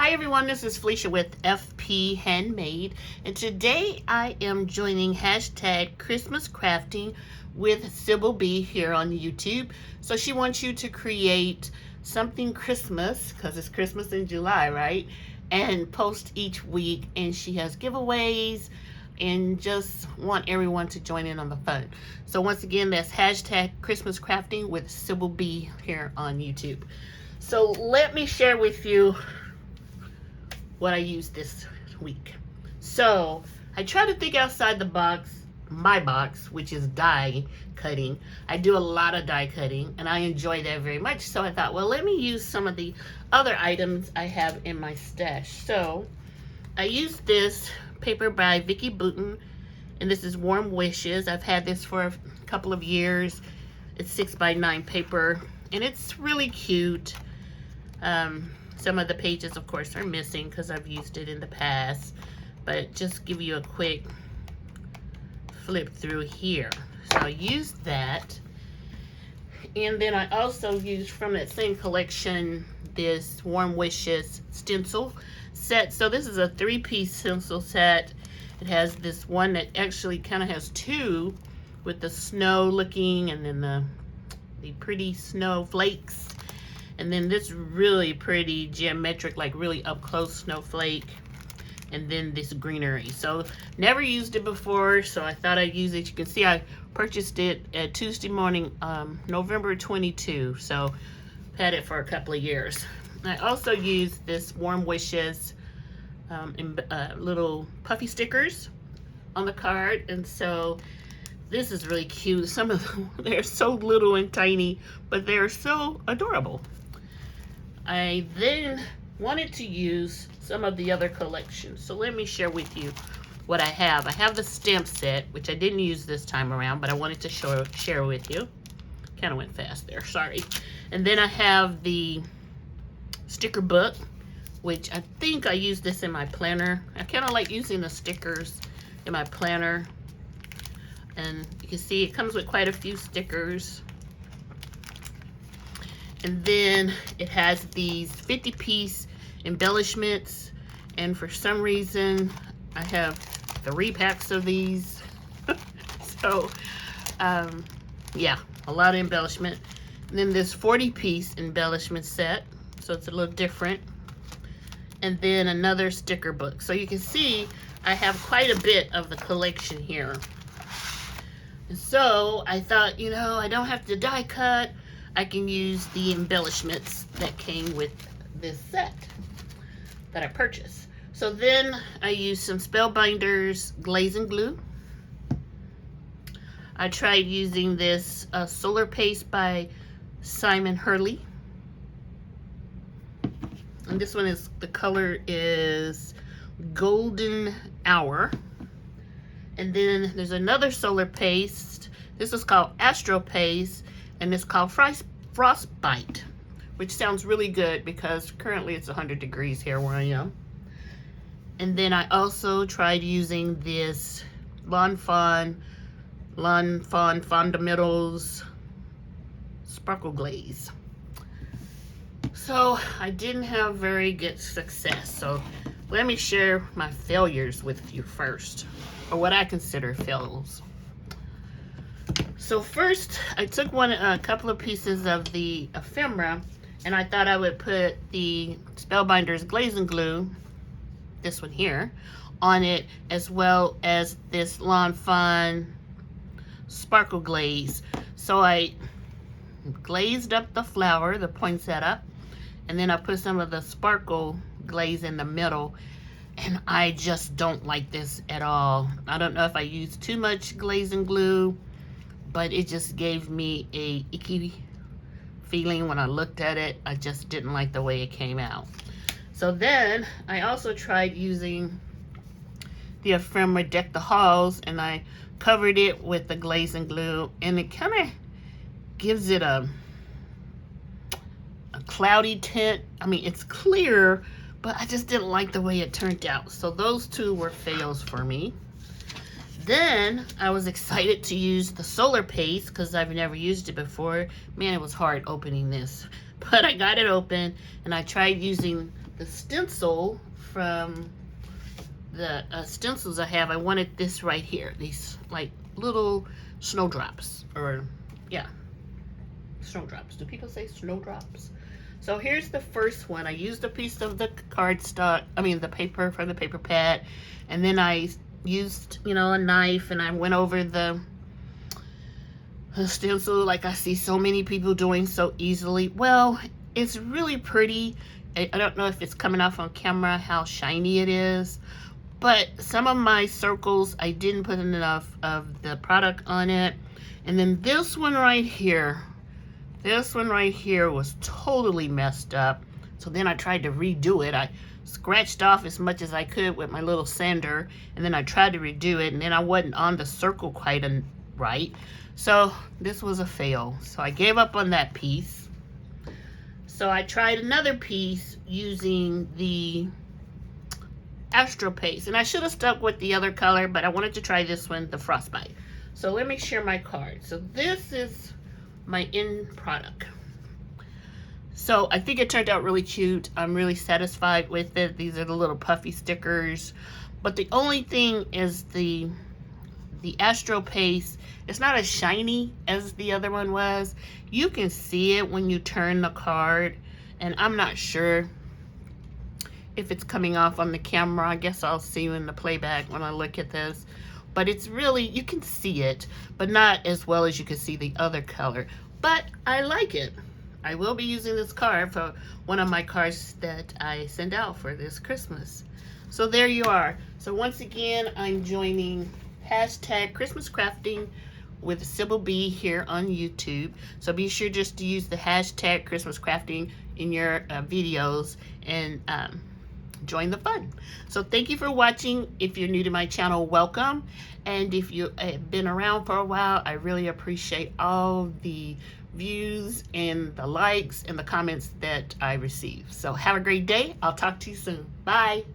Hi everyone, this is Felicia with FP Handmade, and today I am joining hashtag Christmas Crafting with Sybil B here on YouTube. So she wants you to create something Christmas, because it's Christmas in July, right? And post each week, and she has giveaways and just want everyone to join in on the fun. So once again, that's hashtag Christmas Crafting with Sybil B here on YouTube. So let me share with you what I used this week. So I try to think outside the box, my box, which is die cutting. I do a lot of die cutting and I enjoy that very much. So I thought, well, let me use some of the other items I have in my stash. So I used this paper by Vicki Boutin, and this is Warm Wishes. I've had this for a couple of years. It's 6x9 paper and it's really cute. Some of the pages, of course, are missing because I've used it in the past, but just give you a quick flip through here. So I used that, and then I also used from that same collection this Warm Wishes stencil set. So this is a 3-piece stencil set. It has this one that actually kind of has two with the snow looking, and then the pretty snow flakes. And then this really pretty geometric, like really up close snowflake. And then this greenery. So never used it before, so I thought I'd use it. You can see I purchased it at Tuesday morning, November 22. So I've had it for a couple of years. I also used this Warm Wishes little puffy stickers on the card. And so this is really cute. Some of them, they're so little and tiny, but they're so adorable. I then wanted to use some of the other collections. So let me share with you what I have. I have the stamp set, which I didn't use this time around, but I wanted to share with you. Kind of went fast there, sorry. And then I have the sticker book, which I think I used this in my planner. I kind of like using the stickers in my planner. And you can see it comes with quite a few stickers. And then it has these 50-piece embellishments. And for some reason, I have 3 packs of these. So, yeah, a lot of embellishment. And then this 40-piece embellishment set. So it's a little different. And then another sticker book. So you can see I have quite a bit of the collection here. And so I thought, you know, I don't have to die cut. I can use the embellishments that came with this set that I purchased. So then I used some Spellbinders glaze and glue. I tried using this solar paste by Simon Hurley. And this one is, the color is Golden Hour. And then there's another solar paste. This is called Astro Paste, and it's called Frostbite, which sounds really good because currently it's 100 degrees here where I am. And then I also tried using this Lawn Fawn Fundamentals Sparkle Glaze. So I didn't have very good success. So let me share my failures with you first, or what I consider fails. So first, I took a couple of pieces of the ephemera, and I thought I would put the Spellbinders glaze and glue, this one here, on it, as well as this Lawn Fawn Sparkle Glaze. So I glazed up the flower, the poinsettia, and then I put some of the sparkle glaze in the middle. And I just don't like this at all. I don't know if I used too much glaze and glue, but it just gave me a icky feeling when I looked at it. I just didn't like the way it came out. So then I also tried using the ephemera Deck the Halls, and I covered it with the glaze and glue, and it kind of gives it a cloudy tint. I mean, it's clear, but I just didn't like the way it turned out. So those two were fails for me. Then I was excited to use the solar paste because I've never used it before. Man, it was hard opening this. But I got it open and I tried using the stencil from the stencils I have, I wanted this right here. These like little snowdrops, or yeah, snowdrops. Do people say snowdrops? So here's the first one. I used a piece of the cardstock, the paper from the paper pad, and then I used, a knife, and I went over the stencil like I see so many people doing so easily. Well, it's really pretty. I don't know if it's coming off on camera how shiny it is, but some of my circles I didn't put enough of the product on it. And then this one right here was totally messed up. So then I tried to redo it. I scratched off as much as I could with my little sander, and then I tried to redo it, and then I wasn't on the circle quite right. So this was a fail. So I gave up on that piece. So I tried another piece using the Astro Paste, and I should have stuck with the other color, but I wanted to try this one, the Frostbite. So let me share my card. So this is my end product. So I think it turned out really cute. I'm really satisfied with it. These are the little puffy stickers, but the only thing is the Astro Paste, it's not as shiny as the other one was. You can see it when you turn the card, and I'm not sure if it's coming off on the camera. I guess I'll see you in the playback when I look at this. But it's really, you can see it, but not as well as you can see the other color. But I like it. I will be using this card for one of my cards that I send out for this Christmas. So there you are. So once again, I'm joining hashtag Christmas Crafting with Sybil B here on YouTube. So be sure just to use the hashtag Christmas Crafting in your videos and join the fun. So thank you for watching. If you're new to my channel, welcome. And if you have been around for a while, I really appreciate all the views and the likes and the comments that I receive. So have a great day. I'll talk to you soon. Bye.